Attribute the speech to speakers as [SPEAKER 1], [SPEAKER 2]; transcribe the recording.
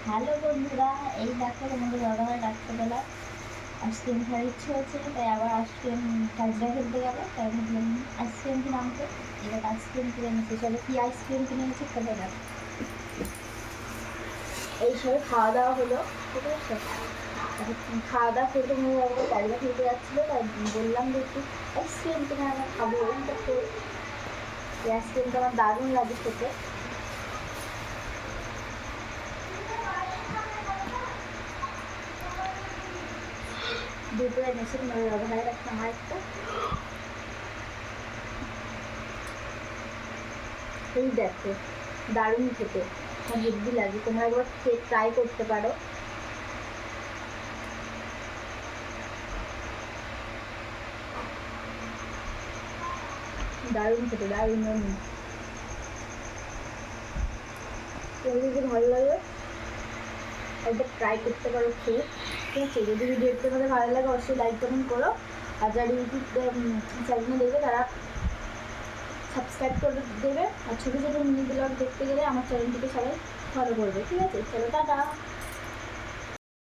[SPEAKER 1] Hello বন্ধুরা, এই দেখো তোমাদের দাদাভাই রাত্রেবেলা আইসক্রিম খাওয়ার ইচ্ছে হচ্ছে, তাই আবার আইসক্রিম কাজরা খেলতে গেল। তাই ভাবলাম আইসক্রিম কিনে আনতে। এবার আইসক্রিম কিনে এনেছে। চলো কি আইসক্রিম কিনে এনেছি খেতে গেল। এই সবে খাওয়া দাওয়া হলো, ঠিক আছে। খাওয়া দাওয়া করে তুমি একবার কাজরা খেলতে যাচ্ছিলো, তাই বললাম যে একটু আইসক্রিম কিনে আমরা খাবো। তো এই আইসক্রিমটা আমার দারুণ লাগে খেতে। দুটো এনেছে তোমার দাদাভাইয়ের একটা, আমার একটা। এই দেখো, দারুণ খেতে, আমার হেব্বি লাগে। তোমরা একবার খেয়ে ট্রাই করতে পারো। দারুণ খেতে, দারুণ দারুণ। তোমাদের যদি ভালো লাগে একবার ট্রাই করতে পারো খেয়ে, ঠিক আছে। যদি ভিডিওটি তোমাদের ভালো লাগে অবশ্যই লাইক কমেন্ট করো। আর যারা ইউটিউব চ্যানেলে দেখবে তারা সাবস্ক্রাইব করে দেবে। আর ছোটো ছোটো মিনি ব্লগ দেখতে গেলে আমার চ্যানেলটিকে সবাই ফলো করবে, ঠিক আছে। চলো টাটা।